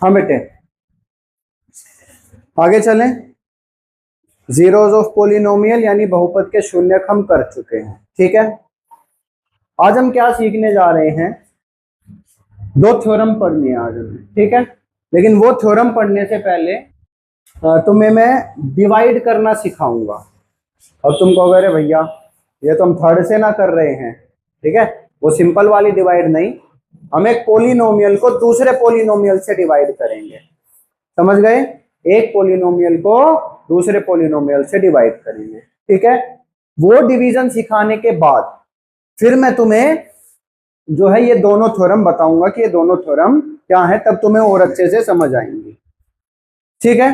हाँ बेटे, आगे चलें। जीरोज ऑफ पोलिनोमियल यानी बहुपद के शून्यक हम कर चुके हैं, ठीक है। आज हम क्या सीखने जा रहे हैं? दो थ्योरम पढ़नी है आज हमें, ठीक है। लेकिन वो थ्योरम पढ़ने से पहले तुम्हें मैं डिवाइड करना सिखाऊंगा। अब तुम कहोगे अरे भैया ये तो हम थर्ड से ना कर रहे हैं, ठीक है। वो सिंपल वाली डिवाइड नहीं, हम एक पोलिनोमियल को दूसरे पोलिनोमियल से डिवाइड करेंगे, समझ गए? एक पोलिनोमियल को दूसरे पोलिनोमियल से डिवाइड करेंगे, ठीक है। वो डिवीजन सिखाने के बाद फिर मैं तुम्हें जो है ये दोनों थ्योरम बताऊंगा कि ये दोनों थ्योरम क्या है, तब तुम्हें और अच्छे से समझ आएंगी, ठीक है।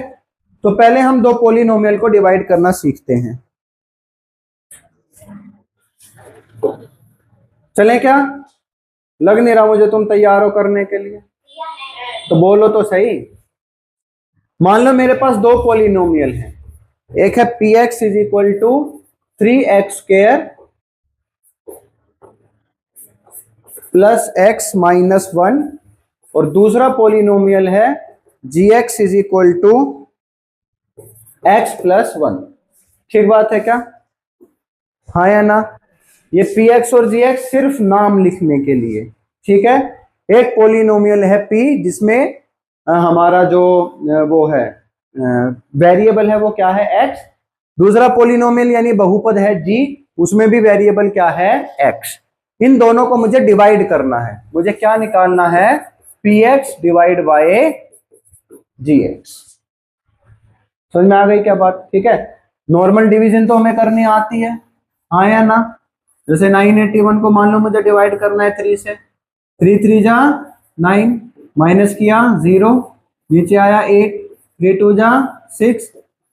तो पहले हम दो पोलिनोमियल को डिवाइड करना सीखते हैं। चलें क्या? लग नहीं रहा मुझे तुम तैयार हो करने के लिए, तो बोलो तो सही। मान लो मेरे पास दो पोलिनोमियल हैं, एक है P X is equal to 3x² plus x minus 1 और दूसरा पोलिनोमियल है G X is equal to x plus 1। ठीक बात है क्या? हाँ या ना? ये पी एक्स और जी एक्स सिर्फ नाम लिखने के लिए, ठीक है। एक पोलिनोमियल है p जिसमें हमारा जो वो है वेरिएबल है वो क्या है x। दूसरा पोलिनोमियल यानी बहुपद है g, उसमें भी वेरिएबल क्या है x। इन दोनों को मुझे डिवाइड करना है, मुझे क्या निकालना है? px divide by gx। समझ में आ गई क्या बात? ठीक है। नॉर्मल डिवीजन तो हमें करनी आती है, हाँ या ना? जैसे 981 को मान लो मुझे डिवाइड करना है 3 से, 3 3 जा 9, माइनस किया 0, नीचे आया 8, 3 2 जा 6,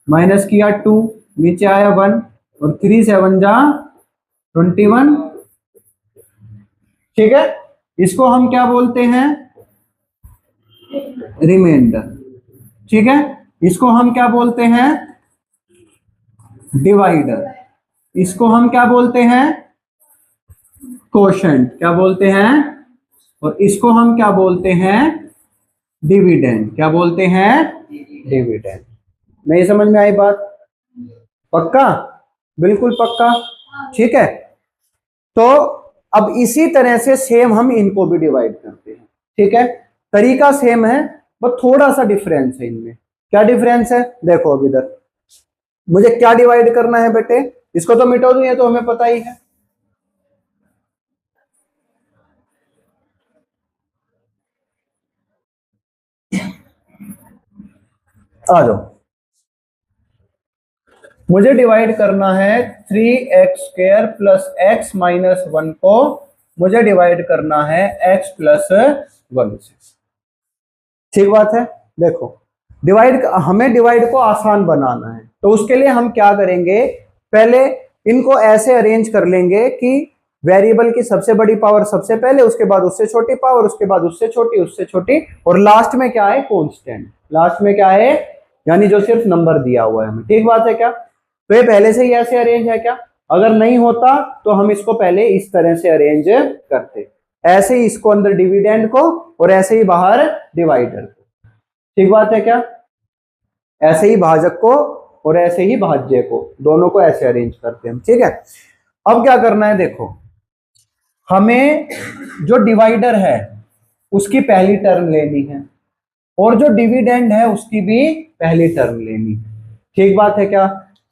माइनस किया 2, नीचे आया 1 और 3 7 जा 21। ठीक है, इसको हम क्या बोलते हैं? रिमाइंडर। ठीक है, इसको हम क्या बोलते हैं? डिवाइडर। इसको हम क्या बोलते हैं? कोशेंट। क्या बोलते हैं? और इसको हम क्या बोलते हैं? डिविडेंड। क्या बोलते हैं? डिविडेंड। नहीं समझ में आई बात? पक्का? बिल्कुल पक्का। ठीक है, तो अब इसी तरह से सेम हम इनको भी डिवाइड करते हैं, ठीक है। तरीका सेम है, बस थोड़ा सा डिफरेंस है इनमें। क्या डिफरेंस है? देखो अब इधर मुझे क्या डिवाइड करना है बेटे, इसको तो मिटा दूं, ये तो हमें पता ही है। आ जाओ, मुझे डिवाइड करना है 3x² प्लस x माइनस 1 को मुझे डिवाइड करना है x प्लस 1 से। ठीक बात है। देखो डिवाइड, हमें डिवाइड को आसान बनाना है, तो उसके लिए हम क्या करेंगे? पहले इनको ऐसे अरेंज कर लेंगे कि वेरिएबल की सबसे बड़ी पावर सबसे पहले, उसके बाद उससे छोटी पावर, उसके बाद उससे छोटी, उससे छोटी, और लास्ट में क्या है? कांस्टेंट। लास्ट में क्या है? यानी जो सिर्फ नंबर दिया हुआ है हमें। ठीक बात है क्या? तो ये पहले से ही ऐसे अरेंज है क्या? अगर नहीं होता तो हम इसको पहले इस तरह से अरेंज करते, ऐसे ही इसको अंदर डिविडेंड को और ऐसे ही बाहर डिवाइडर को। ठीक बात है क्या? ऐसे ही भाजक को और ऐसे ही भाज्य को, दोनों को ऐसे अरेंज करते हैं, ठीक है। अब क्या करना है? देखो हमें जो डिवाइडर है उसकी पहली टर्म लेनी है और जो डिविडेंड है उसकी भी पहली टर्म लेनी है। ठीक बात है क्या?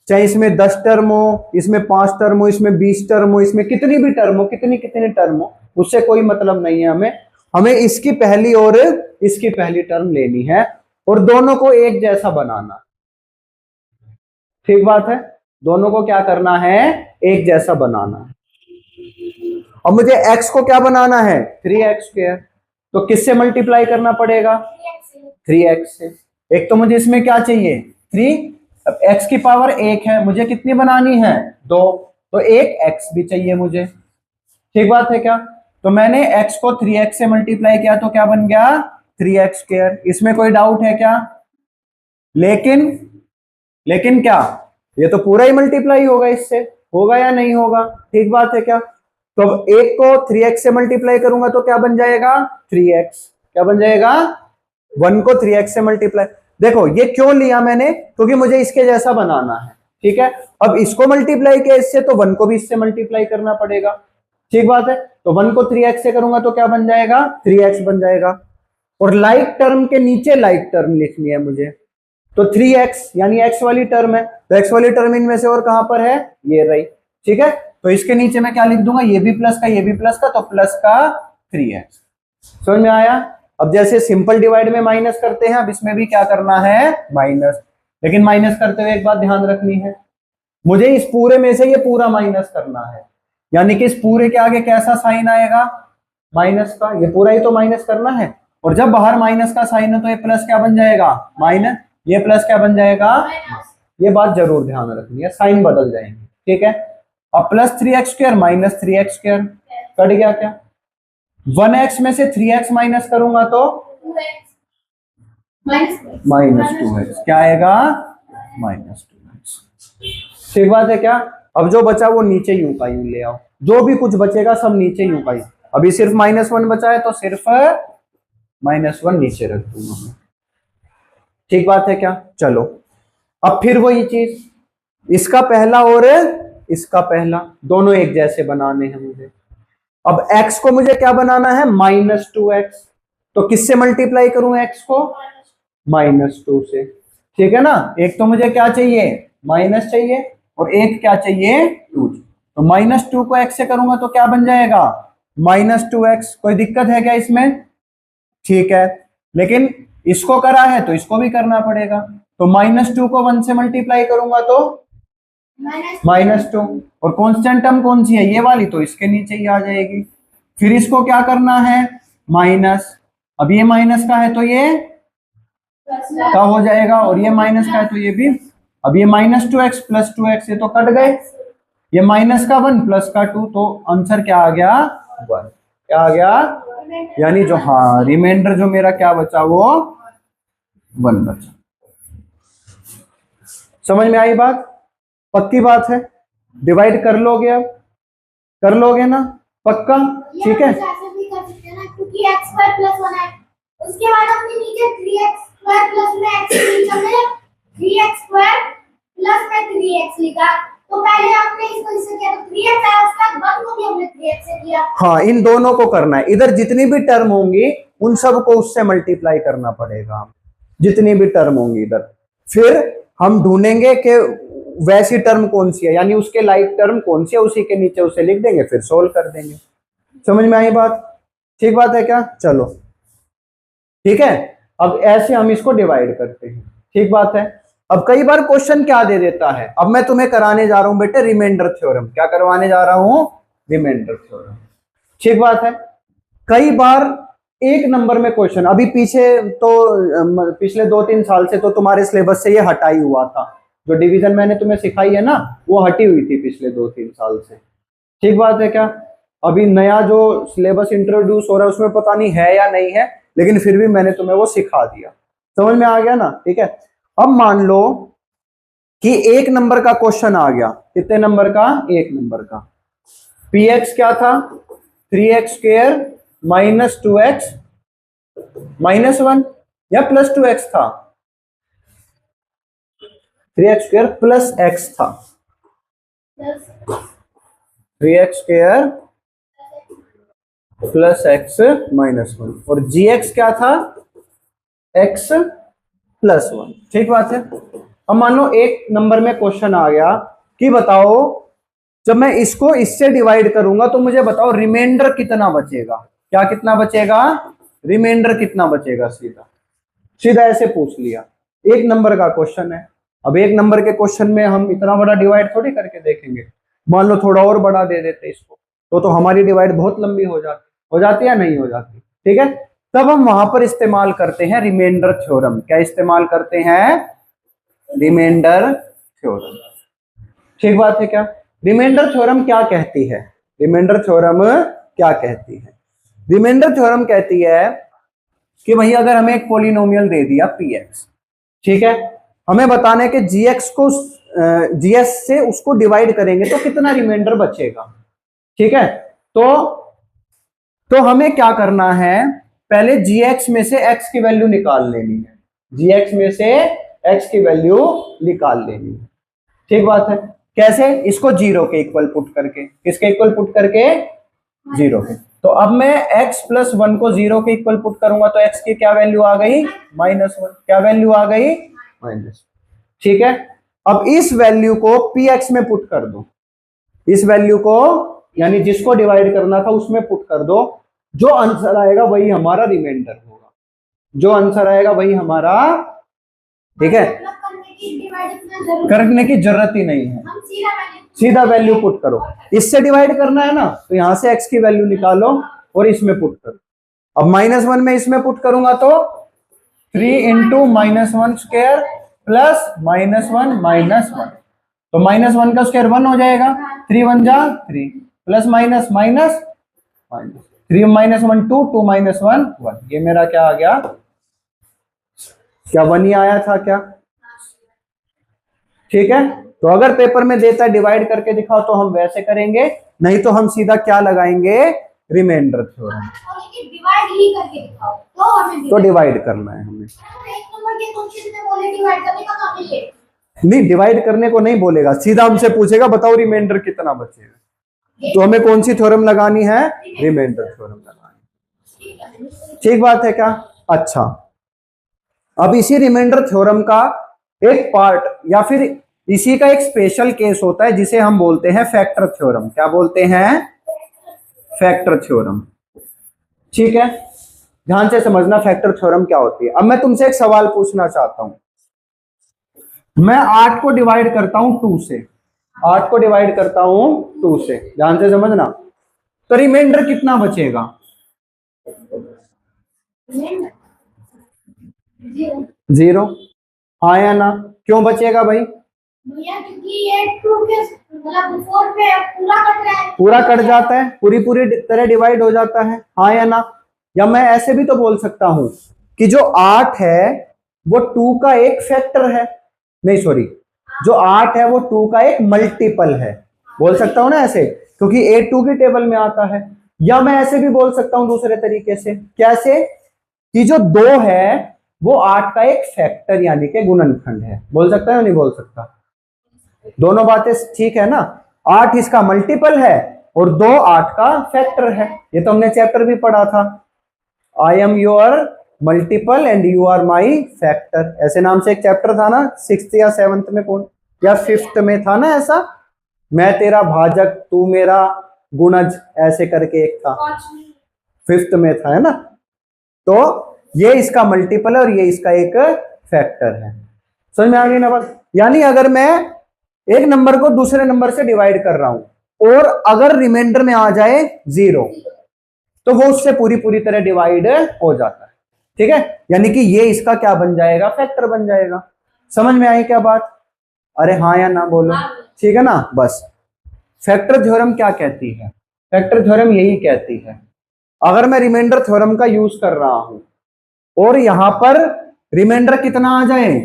चाहे इसमें 10 टर्म हो, इसमें 5 टर्म हो, इसमें 20 टर्म हो, इसमें कितनी भी टर्म हो, कितनी कितनी टर्म हो, उससे कोई मतलब नहीं है हमें। हमें इसकी पहली और इसकी पहली टर्म लेनी है और दोनों को एक जैसा बनाना। ठीक बात है, दोनों को क्या करना है? एक जैसा बनाना है। अब मुझे x को क्या बनाना है? 3x²। तो किससे मल्टीप्लाई करना पड़ेगा? 3x से। एक तो मुझे इसमें क्या चाहिए? 3। अब x की पावर 1 है, मुझे कितनी बनानी है? 2, तो एक x भी चाहिए मुझे। ठीक बात है क्या? तो मैंने x को 3x से मल्टीप्लाई किया तो क्या बन गया? 3x²। इसमें कोई डाउट है क्या? लेकिन क्या, ये तो पूरा ही मल्टीप्लाई होगा इससे, होगा या नहीं होगा? ठीक बात है क्या? तो अब एक को 3x से मल्टीप्लाई करूंगा तो क्या बन जाएगा 3x, क्या बन जाएगा 1 को 3x से मल्टीप्लाई। देखो ये क्यों लिया मैंने, क्योंकि मुझे इसके जैसा बनाना है, ठीक है। अब इसको मल्टीप्लाई किया इससे तो 1 को भी इससे मल्टीप्लाई करना पड़ेगा, ठीक बात है। तो 1 को 3x से करूंगा तो क्या बन जाएगा 3x बन जाएगा, और लाइक टर्म के नीचे लाइक टर्म लिखनी है मुझे, तो 3x यानी x वाली टर्म है, तो x वाली टर्म इनमें से और कहां पर है, ये रही, ठीक है। तो इसके नीचे मैं क्या लिख दूंगा, ये भी प्लस का ये भी प्लस का, तो प्लस का 3x। समझ में आया। अब जैसे सिंपल डिवाइड में माइनस करते हैं, अब इसमें भी क्या करना है माइनस, लेकिन माइनस करते हुए एक बात ध्यान रखनी है, मुझे इस पूरे में से ये पूरा माइनस करना है, यानी कि इस पूरे के आगे कैसा साइन आएगा माइनस का, ये पूरा ही तो माइनस करना है, और जब बाहर माइनस का साइन है तो ये प्लस क्या बन जाएगा माइनस, ये प्लस क्या बन जाएगा, ये बात जरूर ध्यान रखनी है, साइन बदल जाएंगे, ठीक है। अब plus 3x² minus 3x², cut गया क्या, 1x में से 3x माइनस करूंगा तो माइनस 2x, क्या आएगा माइनस 2x, ठीक बात है क्या। अब जो बचा वो नीचे यूं का यूं ले आओ, जो भी कुछ बचेगा सब नीचे यूं का यूं, अभी सिर्फ -1 बचा है तो सिर्फ -1 नीचे रख दूंगा, ठीक बात है क्या। चलो अब फिर वही चीज, इसका पहला और इसका पहला दोनों एक जैसे बनाने हैं मुझे। अब x को मुझे क्या बनाना है -2x, तो किससे मल्टीप्लाई करूं x को -2 से, ठीक है ना। एक तो मुझे क्या चाहिए माइनस चाहिए और एक क्या चाहिए 2, तो -2 को x से करूंगा तो क्या बन जाएगा -2x। कोई दिक्कत है क्या इसमें, ठीक है, लेकिन इसको करा है तो इसको भी करना पड़ेगा, तो -2 को 1 से मल्टीप्लाई करूंगा तो -2, और कांस्टेंट टर्म कौन सी है ये वाली, तो इसके नीचे ही आ जाएगी। फिर इसको क्या करना है माइनस, अब ये माइनस का है तो ये का हो जाएगा, और ये माइनस का है तो ये भी, अब ये -2x + 2x ये तो कट गए, ये माइनस का 1 प्लस का 2, तो आंसर क्या आ गया 1, क्या आ गया, यानी जो हाँ रिमाइंडर जो मेरा क्या बचा वो 1 बचा। समझ में आई बात, पक्की बात है, डिवाइड कर लोगे, अब कर लोगे ना पक्का, ठीक है। ऐसे भी कर सकते हैं ना, क्योंकि x² + 1 है, उसके बाद हमने नीचे 3x² + में x नीचे हमने 3x² + में 3x लिखा, तो पहले हमने इसको इससे किया तो 3x आया, उसके बाद 1 को भी हमने 3x से किया। हाँ इन दोनों को करना है, इधर जितनी भी टर्म होंगी उन सब को उससे मल्टीप्लाई करना पड़ेगा, जितनी भी टर्म होंगी इधर, फिर हम ढूंढेंगे कि वैसी टर्म कौन सी है, यानी उसके लाइक टर्म कौन सी है, उसी के नीचे उसे लिख देंगे, फिर सोल्व कर देंगे। समझ में आई बात, ठीक बात है क्या, चलो ठीक है। अब ऐसे हम इसको डिवाइड करते हैं, ठीक बात है। अब कई बार क्वेश्चन क्या दे देता है, अब मैं तुम्हें कराने जा रहा हूं बेटे रिमाइंडर थ्योरम, क्या करवाने जा रहा हूं रिमाइंडर थ्योरम, ठीक बात है। कई बार एक नंबर में क्वेश्चन, अभी पीछे तो पिछले 2-3 साल से तो तुम्हारे सिलेबस से ये हटाई हुआ था, जो डिवीजन मैंने तुम्हें सिखाई है ना वो हटी हुई थी पिछले 2-3 साल से, ठीक बात है क्या। अभी नया जो सिलेबस इंट्रोड्यूस हो रहा है उसमें पता नहीं है या नहीं है, लेकिन फिर भी मैंने तुम्हें वो सिखा दिया, समझ में आ गया ना, ठीक है। अब मान लो कि 1 नंबर का क्वेश्चन आ गया, कितने नंबर का 1 नंबर का, px क्या था 3x² - 2x -1 या +2x था, 3x² + x था, 3x² + x -1, और gx क्या था x + 1, ठीक बात है। अब मान लो 1 नंबर में क्वेश्चन आ गया कि बताओ जब मैं इसको इससे डिवाइड करूंगा तो मुझे बताओ रिमाइंडर कितना बचेगा, क्या कितना बचेगा रिमाइंडर कितना बचेगा, सीधा सीधा ऐसे पूछ लिया, 1 नंबर का क्वेश्चन है। अब 1 नंबर के क्वेश्चन में हम इतना बड़ा डिवाइड थोड़ी करके देखेंगे, मान लो थोड़ा और बड़ा दे देते इसको तो हमारी डिवाइड बहुत लंबी हो जाती है नहीं हो जाती, ठीक है। तब हम वहां पर इस्तेमाल करते हैं रिमाइंडर थ्योरम, क्या इस्तेमाल करते हैं रिमाइंडर थ्योरम, ठीक बात है क्या। रिमाइंडर थ्योरम क्या कहती है, रिमाइंडर थ्योरम क्या कहती है, रिमाइंडर थ्योरम कहती है कि भाई अगर हमें एक पॉलिनोमियल दे दिया px, ठीक है, हमें बताना है कि gx को gs से उसको डिवाइड करेंगे तो कितना रिमाइंडर बचेगा, ठीक है। तो हमें क्या करना है, पहले gx में से x की वैल्यू निकाल लेनी है, gx में से x की वैल्यू निकाल लेनी है। ठीक बात है। कैसे? इसको जीरो के इक्वल पुट करके। किसके इक्वल पुट करके? जीरो के। तो अब मैं x प्लस वन को जीरो के इक्वल पुट करूंगा तो x की क्या वैल्यू आ गई? -1। क्या वैल्यू आ गई? माइनस। ठीक है। अब इस वैल्यू को px में पुट कर दो, इस वैल्यू को यानी जिसको डिवाइड करना था उसमें पुट कर दो। जो आंसर आएगा वही हमारा रिमाइंडर होगा, जो आंसर आएगा वही हमारा। ठीक है, करने की जरूरत ही नहीं है, सीधा वैल्यू पुट करो। इससे डिवाइड करना है ना तो यहां से x की वैल्यू निकालो और इसमें पुट करो। अब -1 में इसमें पुट करूंगा तो 3 इंटू -1 स्क्वायर प्लस -1 -1, तो -1 का स्क्वायर 1 हो जाएगा, 3 1 जा 3 प्लस माइनस माइनस माइनस 3 -1 2 2 -1 1। ये मेरा क्या आ गया? क्या 1 ही आया था क्या? ठीक है। तो अगर पेपर में देता है डिवाइड करके दिखाओ तो हम वैसे करेंगे, नहीं तो हम सीधा क्या लगाएंगे? Remainder theorem. डिवाइड ही करके दिखाओ तो डिवाइड करना है हमें। एक नंबर के क्वेश्चन में बोले डिवाइड करने का काम नहीं है। नहीं, डिवाइड करने को नहीं बोलेगा, सीधा हमसे पूछेगा बताओ रिमाइंडर कितना बचेगा। तो हमें कौन सी थ्योरम लगानी है? रिमाइंडर थ्योरम लगानी है। ठीक बात है क्या? अच्छा, अब इसी रिमाइंडर थ्योरम का एक पार्ट या फिर इसी का एक स्पेशल केस होता है जिसे हम बोलते हैं फैक्टर थ्योरम। क्या बोलते हैं? Factor theorem. ठीक है, ध्यान से समझना फैक्टर थ्योरम क्या होती है। अब मैं तुमसे एक सवाल पूछना चाहता हूं। मैं 8 को डिवाइड करता हूं 2 से, 8 को डिवाइड करता हूं 2 से, ध्यान से समझना। तो रिमाइंडर कितना बचेगा? 0। हाँ या ना? क्यों बचेगा भाई? भैया क्योंकि ये 2 के मतलब 4 पे पूरा कट रहा है, पूरा कट जाता है, पूरी पूरी तरह डिवाइड हो जाता है। हाँ या ना? या मैं ऐसे भी तो बोल सकता हूं कि जो 8 है वो 2 का एक फैक्टर है, नहीं सॉरी, जो 8 है वो 2 का एक मल्टीपल है। बोल सकता हूं ना ऐसे, क्योंकि 8 2 की टेबल में आता है। या मैं ऐसे भी बोल सकता हूं दूसरे तरीके से। कैसे? कि जो 2 है वो 8 का एक फैक्टर यानी कि गुणनखंड है। बोल सकता है या नहीं बोल सकता? दोनों बातें ठीक है ना? 8 इसका मल्टीपल है और 2 8 का फैक्टर है। ये तो हमने चैप्टर भी पढ़ा था, I am your multiple and you are my factor. ऐसे नाम से एक चैप्टर था ना, 6th या 7th में, कौन या 5th में था ना ऐसा, मैं तेरा भाजक तू मेरा गुणज, ऐसे करके एक था, 5th में था, है ना? तो ये इसका मल्टीपल है और ये इसका एक फैक्टर है। समझ में आ गई ना बात? यानी अगर मैं एक नंबर को दूसरे नंबर से डिवाइड कर रहा हूं और अगर रिमाइंडर में आ जाए 0 तो वो उससे पूरी पूरी तरह डिवाइड हो जाता है। ठीक है, यानी कि ये इसका क्या बन जाएगा? फैक्टर बन जाएगा। समझ में आई क्या बात? अरे हाँ या ना बोलो। ठीक है ना? बस फैक्टर थ्योरम क्या कहती है? फैक्टर थ्योरम यही कहती है, अगर मैं रिमाइंडर थ्योरम का यूज कर रहा हूं और यहां पर रिमाइंडर कितना आ जाए?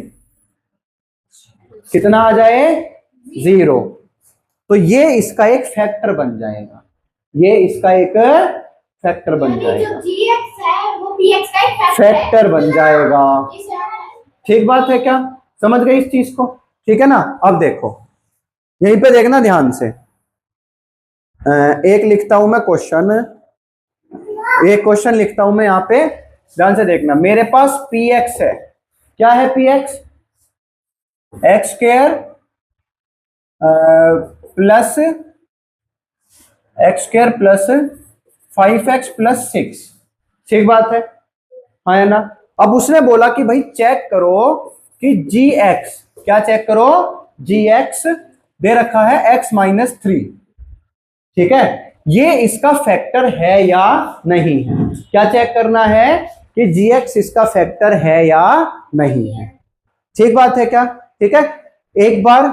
कितना आ जाए? 0, तो ये इसका एक फैक्टर बन जाएगा, ये इसका एक फैक्टर बन जाएगा, जो gx है वो px का एक फैक्टर बन जाएगा। ठीक बात है क्या? समझ गए इस चीज को? ठीक है ना? अब देखो यहीं पे देखना ध्यान से, एक लिखता हूं मैं क्वेश्चन, एक क्वेश्चन लिखता हूं मैं यहां पे, ध्यान से देखना। मेरे पास px है, क्या है px? X square plus x square plus 5x plus 6। ठीक बात है, हाँ है ना? अब उसने बोला कि भाई चेक करो कि gx, क्या चेक करो? gx दे रखा है x -3। ठीक है, ये इसका फैक्टर है या नहीं है? क्या चेक करना है कि gx इसका फैक्टर है या नहीं है? ठीक बात है क्या? ठीक है, एक बार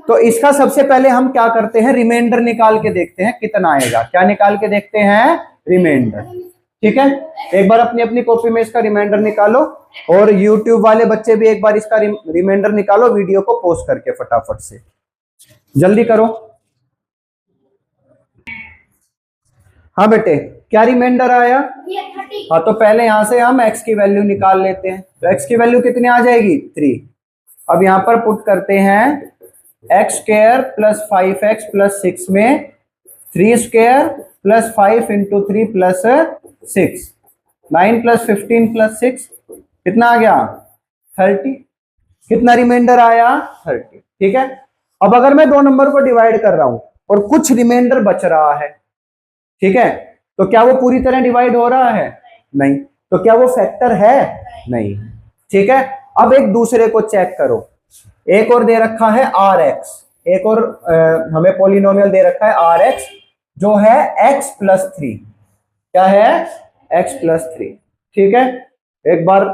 तो इसका सबसे पहले हम क्या करते हैं? रिमाइंडर निकाल के देखते हैं कितना आएगा। क्या निकाल के देखते हैं? रिमाइंडर। ठीक है, एक बार अपनी अपनी कॉपी में इसका रिमाइंडर निकालो और YouTube वाले बच्चे भी एक बार इसका रिमाइंडर निकालो वीडियो को पॉज करके, फटाफट से जल्दी करो। हाँ बेटे, क्या रिमाइंडर आया? ये 30। हाँ, तो पहले यहां से हम x की वैल्यू निकाल लेते हैं। तो x की वैल्यू कितनी आ जाएगी? 3। अब यहां पर पुट करते हैं x square plus 5x plus 6 में 3 square plus 5 into 3 plus 6, 9 plus 15 plus 6 कितना आ गया? 30। कितना रिमाइंडर आया? 30। ठीक है। अब अगर मैं दो नंबर को डिवाइड कर रहा हूं और कुछ रिमाइंडर बच रहा है, ठीक है, तो क्या वो पूरी तरह डिवाइड हो रहा है? नहीं। तो क्या वो फैक्टर है? नहीं। ठीक है। अब एक दूसरे को चेक करो। एक और दे रखा है आर एक्स, एक और हमें पॉलिनोमियल दे रखा है आर एक्स, जो है x प्लस 3। क्या है? x plus 3। ठीक है। एक बार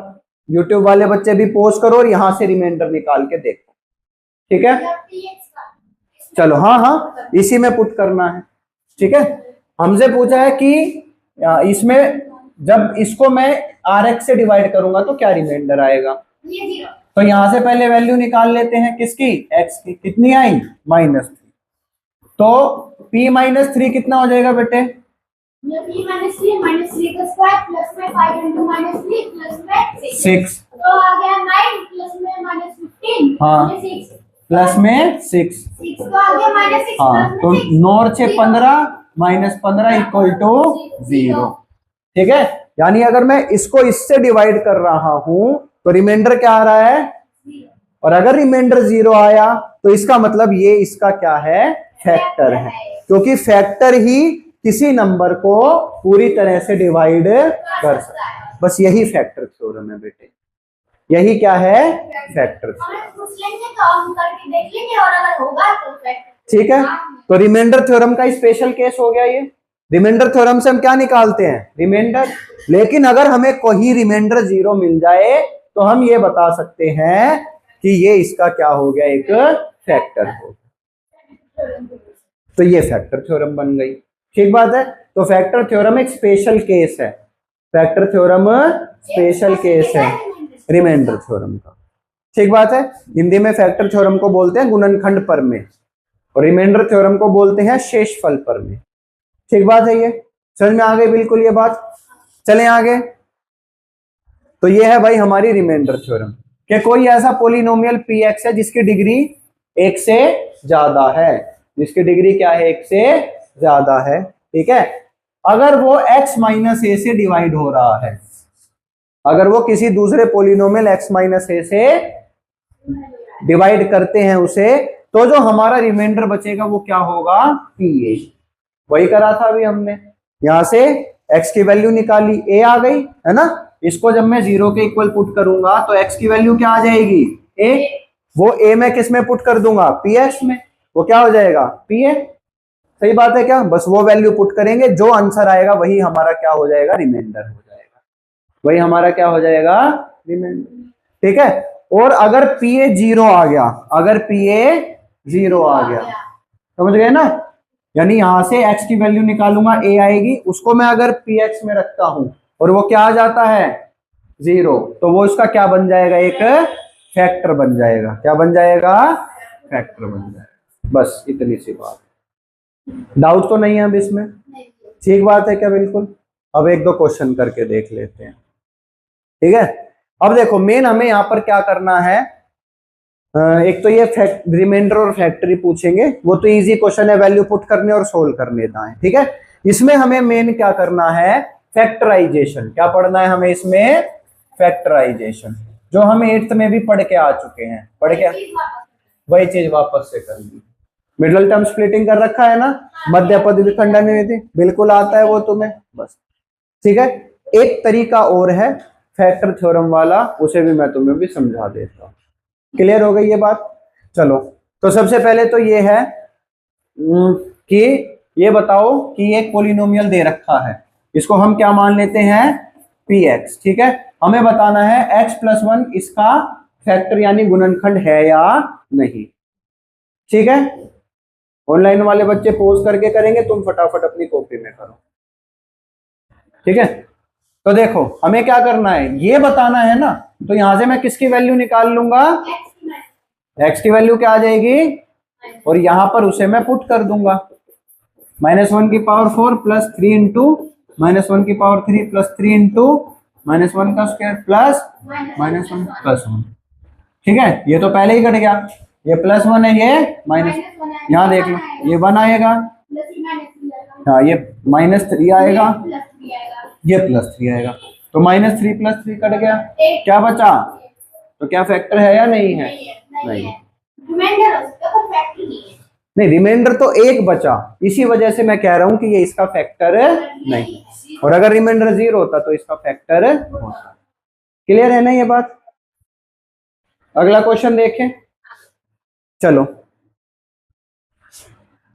YouTube वाले बच्चे भी पोस्ट करो और यहां से रिमाइंडर निकाल के देखो। ठीक है। चलो, हाँ हाँ, इसी में पुट करना है। ठीक है। हमसे पूछा है कि इसमें जब इसको मैं Rx से डिवाइड करूंगा तो क्या रिमाइंडर आएगा? ये 0। तो यहां से पहले वैल्यू निकाल लेते हैं। किसकी? x की। कितनी आई? -3। तो p -3 कितना हो जाएगा बेटे? ये p -3 -3 का स्क्वायर प्लस में 5 इंटू -3 प्लस में 6। 6। तो आ गया 9 प्लस में -15 हाँ। 6 प्लस में 6। 6 तो आ गया -6 हाँ, तो 9 और 6 15 -15 इक्वल टू 0। ठीक है। यानी अगर मैं इसको इससे डिवाइड कर रहा हूं तो रिमाइंडर क्या आ रहा है? और अगर रिमाइंडर 0 आया तो इसका मतलब ये इसका क्या है? फैक्टर है। क्योंकि फैक्टर ही किसी नंबर को पूरी तरह से डिवाइड कर सकता है। बस यही फैक्टर थ्योरम है बेटे। यही क्या है? फैक्टर। पूछ लेंगे तो हम करके देख लेंगे और अगर होगा तो फैक्टर। ठीक है। तो रिमाइंडर थ्योरम का स्पेशल केस हो गया ये। रिमाइंडर थ्योरम से हम क्या निकालते हैं? रिमाइंडर। लेकिन अगर हमें कोई रिमाइंडर 0 मिल जाए तो हम ये बता सकते हैं कि ये इसका क्या हो गया? एक फैक्टर हो गया। तो ये फैक्टर थ्योरम बन गई। ठीक बात है। तो फैक्टर थ्योरम एक स्पेशल केस है। फैक्टर थ्योरम स्पेशल केस है रिमाइंडर थ्योरम का। ठीक बात है। हिंदी में फैक्टर थ्योरम को बोलते हैं गुणनखंड प्रमेय और रिमाइंडर थ्योरम को बोलते हैं शेषफल प्रमेय। ठीक बात है। ये समझ में आ गई बिल्कुल ये बात? चलें आगे। तो ये है भाई हमारी रिमाइंडर थ्योरम कि कोई ऐसा पोलिनोमियल px है जिसकी डिग्री 1 से ज्यादा है। जिसकी डिग्री क्या है? 1 से ज्यादा है। ठीक है। अगर वो x माइनस ए से डिवाइड हो रहा है, अगर वो किसी दूसरे पोलिनोमियल x माइनस ए से डिवाइड करते हैं उसे, तो जो हमारा रिमाइंडर बचेगा वो क्या होगा? pa। वही करा था अभी हमने। यहां से x की वैल्यू निकाली, a आ गई है ना। इसको जब मैं 0 के इक्वल पुट करूंगा तो x की वैल्यू क्या आ जाएगी? a। वो a मैं किस में पुट कर दूंगा? px में। वो क्या हो जाएगा? pa। सही बात है क्या? बस वो वैल्यू पुट करेंगे, जो आंसर आएगा वही हमारा क्या हो जाएगा? रिमाइंडर हो जाएगा। वही हमारा क्या हो जाएगा? रिमाइंडर। ठीक है। और अगर pa 0 आ गया, अगर pa 0 आ गया, समझ गए ना? यानी यहां से x की वैल्यू निकालूंगा, a आएगी, उसको मैं अगर px में रखता हूं और वो क्या आ जाता है? 0, तो वो इसका क्या बन जाएगा? एक फैक्टर बन जाएगा। क्या बन जाएगा? फैक्टर बन जाएगा। बस इतनी सी बात। डाउट तो नहीं है अब इसमें? ठीक बात है क्या? बिल्कुल। अब एक दो क्वेश्चन करके देख लेते हैं। ठीक है। अब देखो मेन हमें यहाँ पर क्या करना है। एक तो ये रिमाइंडर और फैक्टरी पूछेंगे, वो तो इजी क्वेश्चन है, वैल्यू पुट करने और सोल्व करने का है। ठीक है। इसमें हमें मेन क्या करना है? फैक्टराइजेशन। क्या पढ़ना है हमें इसमें? फैक्टराइजेशन, जो हम 8th में भी पढ़ के आ चुके हैं। पढ़ के वही चीज वापस से कर ली। मिडल टर्म स्प्लिटिंग कर रखा है ना, मध्य पद विखंडन विधि, बिल्कुल आता है वो तुम्हें। बस ठीक है। एक तरीका और है फैक्टर थ्योरम वाला, उसे भी मैं तुम्हें भी समझा देता हूँ। क्लियर हो गई ये बात? चलो, तो सबसे पहले तो ये है कि ये बताओ कि एक पोलिनोमियल दे रखा है, इसको हम क्या मान लेते हैं? px। ठीक है। हमें बताना है x + 1 इसका फैक्टर यानी गुणनखंड है या नहीं। ठीक है। ऑनलाइन वाले बच्चे पोज करके करेंगे, तुम फटाफट अपनी कॉपी में करो। ठीक है। तो देखो हमें क्या करना है, ये बताना है ना। तो यहां से मैं किसकी वैल्यू निकाल लूंगा? x की वैल्यू क्या आ जाएगी? और यहां पर उसे मैं पुट कर दूंगा। -1 की पावर 4 प्लस 3 इंटू -1 की पावर 3 प्लस 3 इंटू -1 का स्क्वायर प्लस -1 प्लस 1। ठीक है, ये तो पहले ही कट गया, ये +1 है, ये माइनस, यहाँ देख लो ये 1 आएगा, हाँ ये -3 आएगा, ये +3 आएगा, तो -3 + 3 कट गया, क्या बचा? तो क्या फैक्टर है या नहीं है? नहीं, नहीं रिमाइंडर तो एक बचा, इसी वजह से मैं कह रहा हूं कि ये इसका फैक्टर नहीं, और अगर रिमाइंडर 0 होता तो इसका फैक्टर होता। क्लियर है ना ये बात? अगला क्वेश्चन देखें, चलो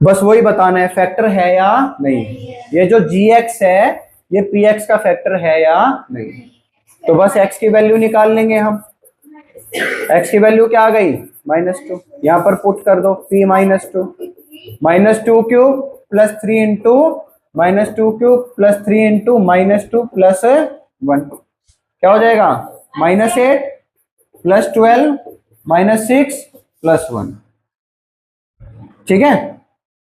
बस वही बताना है फैक्टर है या नहीं। ये जो gx है ये px का फैक्टर है या नहीं, तो बस x की वैल्यू निकाल लेंगे हम। x की वैल्यू क्या आ गई? -2, यहाँ पर पुट कर दो p -2, -2 cube plus 3 into -2 cube plus 3 into -2 plus 1, क्या हो जाएगा? -8 प्लस 12 -6 प्लस 1। ठीक है,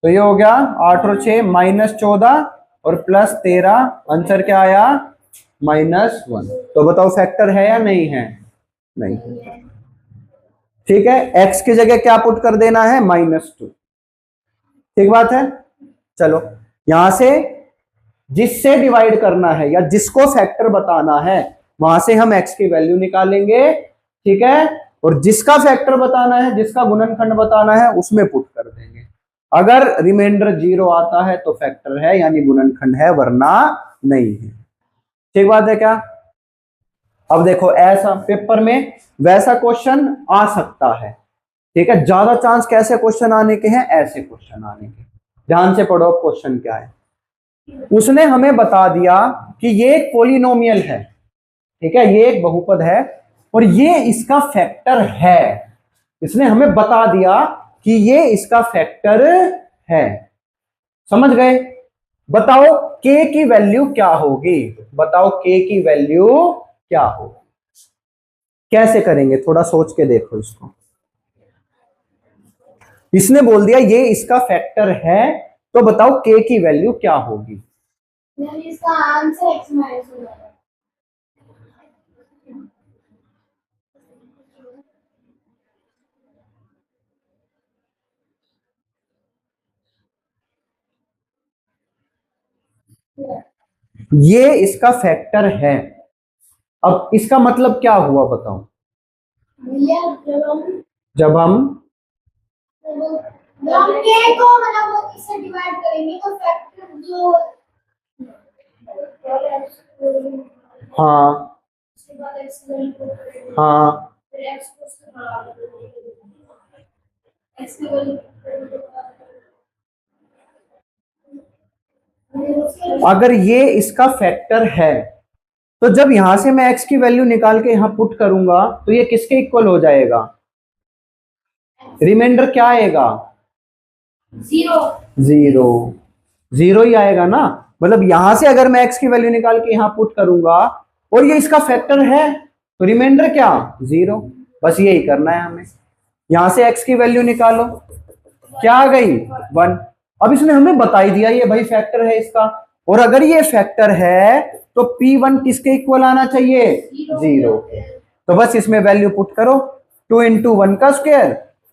तो ये हो गया 8 और 6 -14 और प्लस 13, आंसर क्या आया? -1। तो बताओ फैक्टर है या नहीं है? नहीं। ठीक है, x की जगह क्या पुट कर देना है? -2। ठीक बात है। चलो यहां से जिससे डिवाइड करना है या जिसको फैक्टर बताना है वहां से हम x की वैल्यू निकालेंगे। ठीक है, और जिसका फैक्टर बताना है, जिसका गुणनखंड बताना है उसमें पुट कर देंगे। अगर रिमाइंडर 0 आता है तो फैक्टर है यानी गुणनखंड है, वरना नहीं है। ठीक बात है क्या? अब देखो ऐसा पेपर में वैसा क्वेश्चन आ सकता है। ठीक है, ज्यादा चांस कैसे क्वेश्चन आने के हैं? ऐसे क्वेश्चन आने के। ध्यान से पढ़ो क्वेश्चन क्या है। उसने हमें बता दिया कि ये एक पॉलिनोमियल है, ठीक है, ये एक बहुपद है और ये इसका फैक्टर है। इसने हमें बता दिया कि ये इसका फैक्टर है। समझ गए? बताओ k की वैल्यू क्या होगी? बताओ k की वैल्यू क्या होगी? कैसे करेंगे? थोड़ा सोच के देखो इसको। इसने बोल दिया ये इसका फैक्टर है, तो बताओ k की वैल्यू क्या होगी? इसका आंसर x -1 है। ये इसका फैक्टर है। अब इसका मतलब क्या हुआ बताओ? जब हम k को मतलब इससे डिवाइड करेंगे तो फैक्टर जो हाँ हाँ अगर ये इसका फैक्टर है तो जब यहां से मैं x की वैल्यू निकाल के यहां पुट करूंगा तो ये किसके इक्वल हो जाएगा? रिमाइंडर क्या आएगा? 0 ही आएगा ना। मतलब यहां से अगर मैं x की वैल्यू निकाल के यहां पुट करूंगा और ये इसका फैक्टर है तो रिमाइंडर क्या? 0। बस यही करना है हमें। यहां से x की वैल्यू निकालो, क्या आ गई? 1। अब इसने हमें बता ही दिया ये भाई फैक्टर है इसका, और अगर ये फैक्टर है तो P1 किसके इक्वल आना चाहिए? 0। तो बस इसमें वैल्यू पुट करो, 2 इंटू 1 का square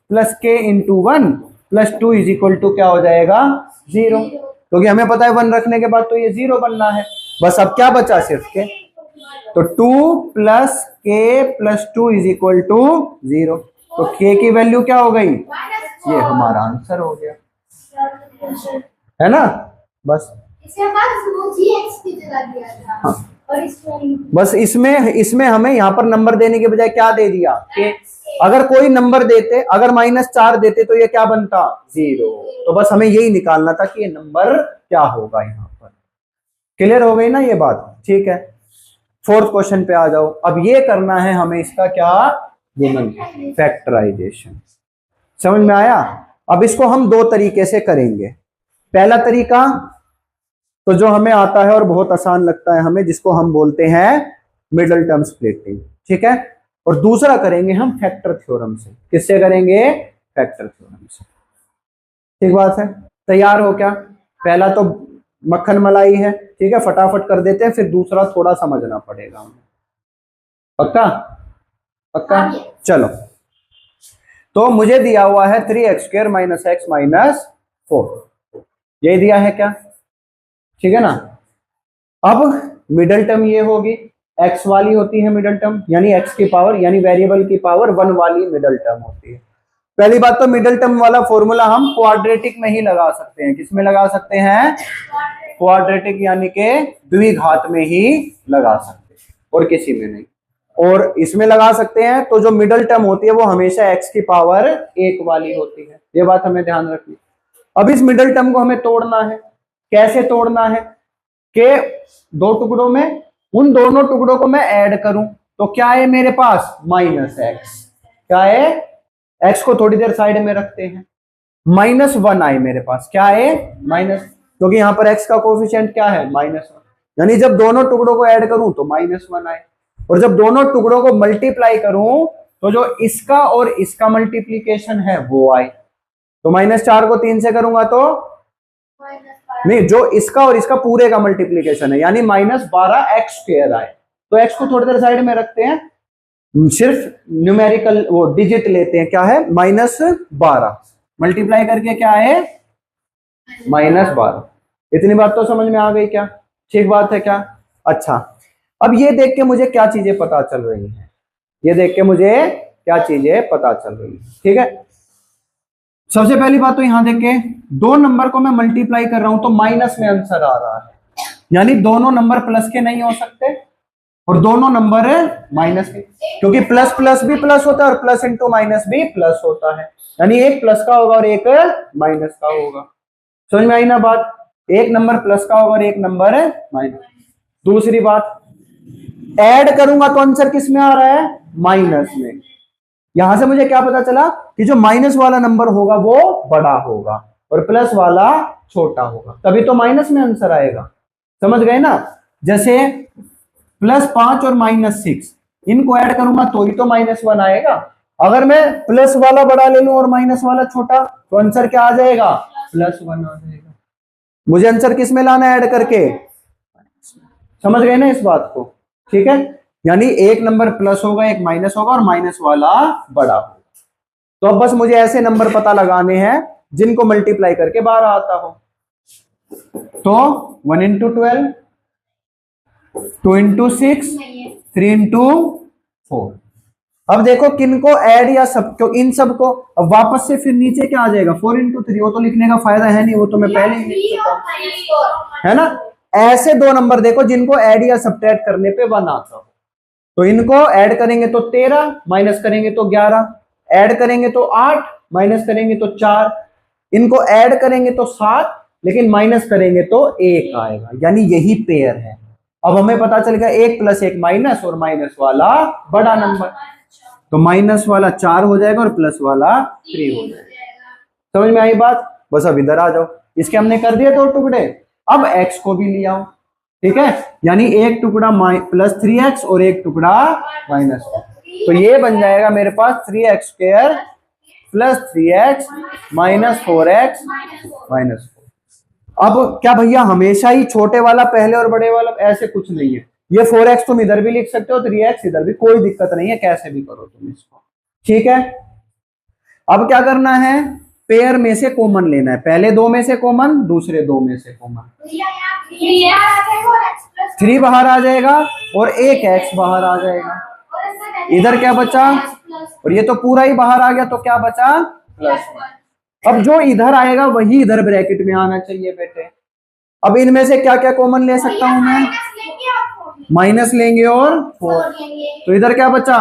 plus k into 1 plus 2 is equal to क्या हो जाएगा? 0। क्योंकि हमें पता है 1 रखने के बाद तो ये 0 बनना है। बस अब क्या बचा? सिर्फ k। तो 2 plus k plus 2 is equal to 0। तो k की वैल्यू क्या हो गई? ये हमारा आंसर हो गया, है ना? बस इसके बाद वो gx की जगह दिया था। हाँ। और इसमें बस इसमें हमें यहाँ पर नंबर देने के बजाय क्या दे दिया? k। अगर कोई नंबर देते, अगर -4 देते तो ये क्या बनता? 0। तो बस हमें यही निकालना था कि ये नंबर क्या होगा यहाँ पर। क्लियर हो गई ना ये बात? ठीक है, 4th क्वेश्चन पे आ जाओ। अब ये करना है हमें इसका क्या? गुणन, फैक्टराइजेशन। समझ में आया? अब इसको हम 2 तरीके से करेंगे। पहला तरीका तो जो हमें आता है और बहुत आसान लगता है हमें, जिसको हम बोलते हैं मिडल टर्म स्प्लिटिंग। ठीक है, और दूसरा करेंगे हम फैक्टर थ्योरम से। किससे करेंगे? फैक्टर थ्योरम से। ठीक बात है, तैयार हो क्या? पहला तो मक्खन मलाई है, ठीक है, फटाफट कर देते हैं, फिर दूसरा थोड़ा समझना पड़ेगा हमें। पक्का पक्का, चलो। तो मुझे दिया हुआ है 3x² - x - 4, यही दिया है क्या, ठीक है ना। अब मिडल टर्म ये होगी, x वाली होती है मिडल टर्म, यानी x की पावर यानी वेरिएबल की पावर 1 वाली मिडल टर्म होती है। पहली बात तो मिडल टर्म वाला फॉर्मूला हम क्वाड्रेटिक में ही लगा सकते हैं। किस में लगा सकते हैं, क्वाड्रेटिक यानी के द्विघात में ही लगा सकते हैं, और किसी में नहीं। और इसमें लगा सकते हैं तो जो मिडल टर्म होती है वो हमेशा x की पावर 1 वाली होती है, ये बात हमें ध्यान रखनी। अब इस मिडल टर्म को हमें तोड़ना है। कैसे तोड़ना है कि दो टुकड़ों में, उन दोनों टुकड़ों को मैं ऐड करूं तो क्या है मेरे पास, -x। क्या है, x को थोड़ी देर साइड में रखते हैं, -1 आए मेरे पास, क्या है माइनस, क्योंकि यहां पर x का कोफिशिएंट क्या है, -1, यानी जब दोनों टुकड़ों को ऐड करूं तो -1 आए, और जब दोनों टुकड़ों को मल्टीप्लाई करूं तो जो इसका और इसका मल्टीप्लीकेशन है वो आए। तो -4 को 3 से करूंगा तो नहीं, जो इसका और इसका पूरे का मल्टीप्लीकेशन है यानी -12x² आए। तो x को थोड़ी देर साइड में रखते हैं, सिर्फ न्यूमेरिकल वो डिजिट लेते हैं, क्या है -12 मल्टीप्लाई करके क्या है -12। इतनी बात तो समझ में आ गई क्या, ठीक बात है क्या। अच्छा, अब ये देख के मुझे क्या चीजें पता चल रही हैं, ये देख के मुझे क्या चीजें पता चल रही है, ठीक है। सबसे पहली बात तो यहां देख के दो नंबर को मैं मल्टीप्लाई कर रहा हूं तो माइनस में आंसर आ रहा है, यानी दोनों नंबर प्लस के नहीं हो सकते और दोनों नंबर माइनस के, क्योंकि प्लस प्लस भी प्लस होता है और प्लस इंटू माइनस भी प्लस होता है, यानी एक प्लस का होगा और एक माइनस का होगा। समझ में आई ना बात, एक नंबर प्लस का होगा और एक नंबर माइनस। दूसरी बात, ऐड करूंगा तो आंसर किस में आ रहा है, माइनस में। यहां से मुझे क्या पता चला कि जो माइनस वाला नंबर होगा वो बड़ा होगा और प्लस वाला छोटा होगा, तभी तो माइनस में आंसर आएगा। समझ गए ना, जैसे +5 और -6 इनको ऐड करूंगा तो ही तो -1 आएगा। अगर मैं प्लस वाला बड़ा ले लूं और माइनस वाला छोटा तो आंसर क्या आ जाएगा, +1 आ जाएगा। मुझे आंसर किस में लाना है, ऐड करके। समझ गए ना इस बात को, ठीक है। यानी एक नंबर प्लस होगा, एक माइनस होगा और माइनस वाला बड़ा होगा। तो अब बस मुझे ऐसे नंबर पता लगाने हैं जिनको मल्टीप्लाई करके 12 आता हो। तो 1 × 12, 2 × 6, 3 × 4। अब देखो किनको ऐड या सब, क्यों इन सबको अब वापस से फिर नीचे क्या आ जाएगा, 4 × 3। वो तो लिखने का फायदा है नहीं, वो तो मैं पहले ही लिख चुका हूं, है ना। ऐसे दो नंबर देखो जिनको ऐड या सब्ट्रैक्ट करने पे 1 आता हो, तो इनको ऐड करेंगे तो 13, माइनस करेंगे तो 11, ऐड करेंगे तो 8, माइनस करेंगे तो 4, इनको ऐड करेंगे तो 7, लेकिन माइनस करेंगे तो 1 आएगा, यानी यही पेयर है। अब हमें पता चल गया 1 + 1 माइनस और माइनस वाला बड़ा नंबर, तो माइनस वाला 4 हो जाएगा और प्लस वाला 3 हो जाएगा। समझ में आई बात। बस अब इधर आ जाओ, इसके हमने कर दिए 2 टुकड़े, अब x को भी ले आओ, ठीक है, यानी एक टुकड़ा +3x और एक टुकड़ा -4, तो ये बन जाएगा मेरे पास 3x² + 3x - 4x - 4। अब क्या भैया हमेशा ही छोटे वाला पहले और बड़े वाला, ऐसे कुछ नहीं है। ये 4x तुम इधर भी लिख सकते हो, 3x इधर भी, कोई दिक्कत नहीं है, कैसे भी करो तुम इसको, ठीक है। अब क्या करना है, पेयर में से कॉमन लेना है, पहले 2 में से कॉमन, दूसरे 2 में से कॉमन। 3 बाहर आ जाएगा और एक x बाहर आ जाएगा, इधर क्या बचा, और ये तो पूरा ही बाहर आ गया, तो क्या बचा +1। अब जो इधर आएगा वही इधर ब्रैकेट में आना चाहिए बेटे। अब इनमें से क्या क्या कॉमन ले सकता हूं मैं, माइनस लेंगे और 4, तो इधर क्या बचा,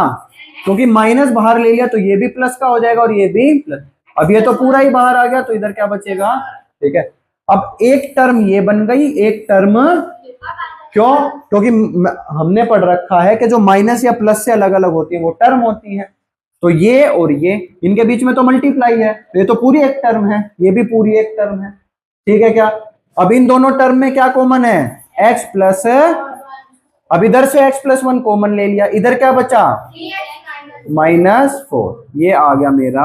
क्योंकि माइनस बाहर ले लिया तो ये भी प्लस का हो जाएगा और ये भी प्लस। अब ये तो पूरा ही बाहर आ गया, तो इधर क्या बचेगा, ठीक है। अब एक टर्म ये बन गई, एक टर्म, क्यों, क्योंकि हमने पढ़ रखा है कि जो माइनस या प्लस से अलग अलग होती है वो टर्म होती है, तो ये और ये इनके बीच में तो मल्टीप्लाई है, तो ये तो पूरी एक टर्म है, ये भी पूरी एक टर्म है, ठीक है क्या। अब इन दोनों टर्म में क्या कॉमन है, x प्लस, अब इधर से x + 1 कॉमन ले लिया, इधर क्या बचा -4, ये आ गया मेरा।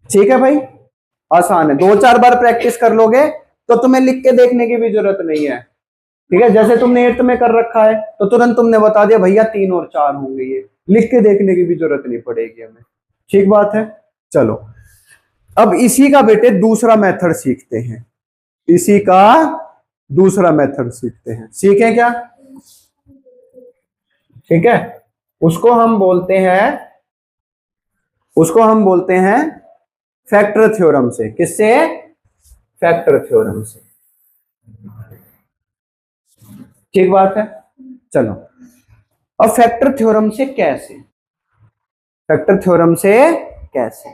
ठीक है भाई, आसान है, 2-4 बार प्रैक्टिस कर लोगे तो तुम्हें लिख के देखने की भी जरूरत नहीं है। ठीक है, जैसे तुमने 8th में कर रखा है तो तुरंत तुमने बता दिया भैया 3 और 4 होंगे, ये लिख के देखने की भी जरूरत नहीं पड़ेगी हमें। ठीक बात है। चलो अब इसी का बेटे दूसरा मेथड सीखते हैं, इसी का दूसरा मेथड सीखते हैं। सीखें क्या? ठीक है, उसको हम बोलते हैं, उसको हम बोलते हैं फैक्टर थ्योरम से। किससे? फैक्टर थ्योरम से। ठीक बात है। चलो अब फैक्टर थ्योरम से कैसे, फैक्टर थ्योरम से कैसे,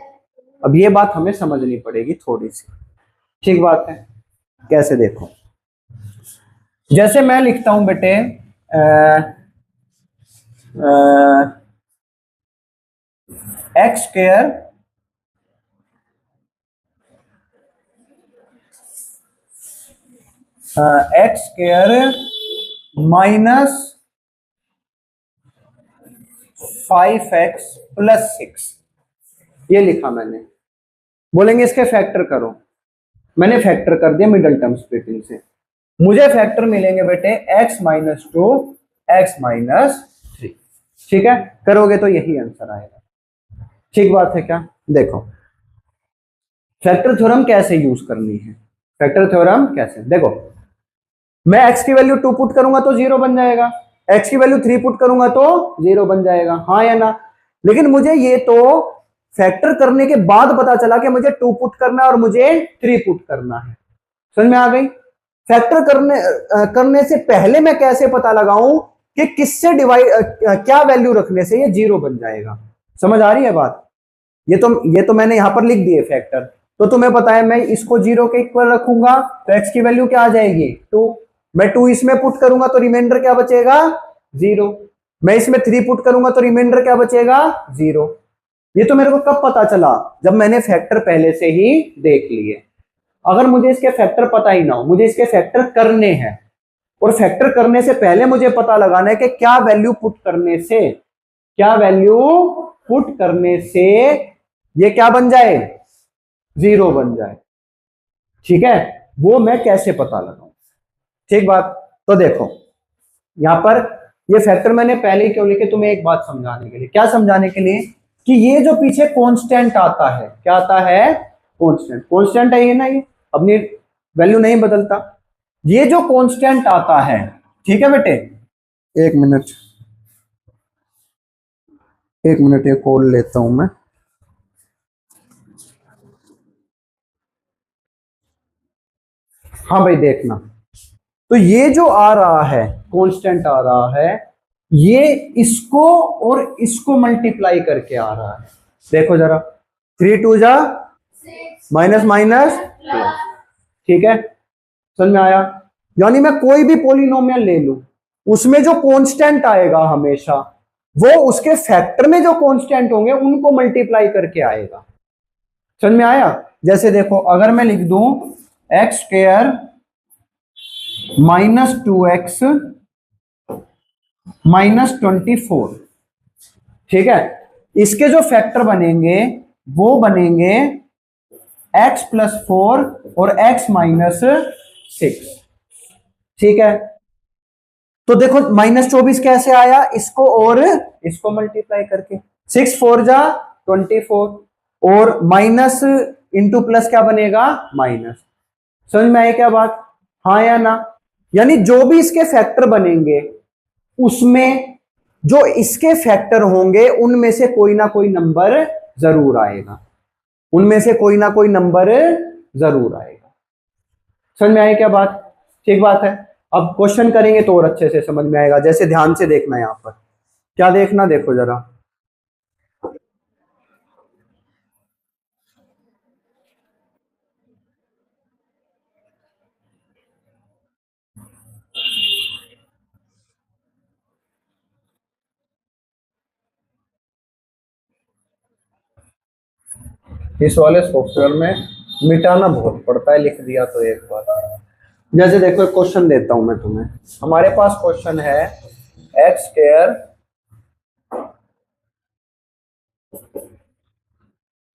अब ये बात हमें समझनी पड़ेगी थोड़ी सी। ठीक बात है, कैसे देखो, जैसे मैं लिखता हूं बेटे x square x square minus 5x plus 6, ये लिखा मैंने। बोलेंगे इसके फैक्टर करो, मैंने फैक्टर कर दिया मिडल टर्म स्प्लिटिंग से, मुझे फैक्टर मिलेंगे बेटे x माइनस 2 x माइनस 3। ठीक है, करोगे तो यही आंसर आएगा। ठीक बात है क्या? देखो फैक्टर थ्योरम कैसे यूज करनी है, फैक्टर थ्योरम कैसे, देखो मैं x की वैल्यू 2 पुट करूंगा तो 0 बन जाएगा, x की वैल्यू 3 पुट करूंगा तो 0 बन जाएगा, हाँ या ना? लेकिन मुझे ये तो फैक्टर करने के बाद पता चला कि मुझे 2 पुट करना है और मुझे 3 पुट करना है। समझ में आ गई? फैक्टर करने से पहले मैं कैसे पता लगाऊं कि किससे डिवाइड, क्या वैल्यू रखने से ये 0 बन जाएगा। समझ आ रही है बात? ये तो मैंने यहां पर लिख दिए फैक्टर, तो तुम्हें पता है मैं इसको 0 के इक्वल रखूंगा तो x की वैल्यू क्या आ जाएगी 2, मैं 2 इसमें पुट करूंगा तो रिमाइंडर क्या बचेगा 0, मैं इसमें 3 पुट करूंगा तो रिमाइंडर क्या बचेगा 0। ये तो मेरे को कब पता चला? जब मैंने फैक्टर पहले से ही देख लिए। अगर मुझे इसके फैक्टर पता ही ना हो, मुझे इसके फैक्टर करने हैं और फैक्टर करने से पहले मुझे पता लगाना है कि क्या वैल्यू पुट करने से, क्या वैल्यू पुट करने से ये क्या बन जाए 0 बन जाए। ठीक है, वो मैं कैसे पता लगाऊं? ठीक बात। तो देखो यहां पर ये फैक्टर मैंने पहले ही क्यों लिखे, तुम्हें एक बात समझाने के लिए। क्या समझाने के लिए? कि ये जो पीछे कांस्टेंट आता है, क्या आता है? कांस्टेंट, कांस्टेंट है ये ना, ये अपनी वैल्यू नहीं बदलता, ये जो कांस्टेंट आता है, ठीक है बेटे, एक मिनट ये कॉल लेता हूं मैं। हाँ भाई देखना, तो ये जो आ रहा है कांस्टेंट आ रहा है, ये इसको और इसको मल्टीप्लाई करके आ रहा है। देखो जरा, 3 2 जा माइनस माइनस प्लस। ठीक है, समझ में आया? यानी मैं कोई भी पॉलिनोमियल ले लूं, उसमें जो कांस्टेंट आएगा हमेशा वो उसके फैक्टर में जो कांस्टेंट होंगे उनको मल्टीप्लाई करके आएगा। समझ में आया? जैसे देखो अगर मैं लिख दूं x square minus 2x minus 24, ठीक है, इसके जो फैक्टर बनेंगे वो बनेंगे x प्लस 4 और x माइनस 6। ठीक है, तो देखो -24 कैसे आया, इसको और इसको मल्टीप्लाई करके, 6 4 जा 24 और माइनस इंटू प्लस क्या बनेगा माइनस। समझ में आई क्या बात? हाँ या ना? यानी जो भी इसके फैक्टर बनेंगे उसमें जो इसके फैक्टर होंगे उनमें से कोई ना कोई नंबर जरूर आएगा, उनमें से कोई ना कोई नंबर जरूर आएगा। समझ में आया क्या बात? ठीक बात है। अब क्वेश्चन करेंगे तो और अच्छे से समझ में आएगा। जैसे ध्यान से देखना, यहां पर क्या देखना, देखो जरा, इस वाले सॉफ्टवेयर में मिटाना बहुत पड़ता है, लिख दिया तो एक बार। जैसे देखो एक क्वेश्चन देता हूं मैं तुम्हें, हमारे पास क्वेश्चन है x square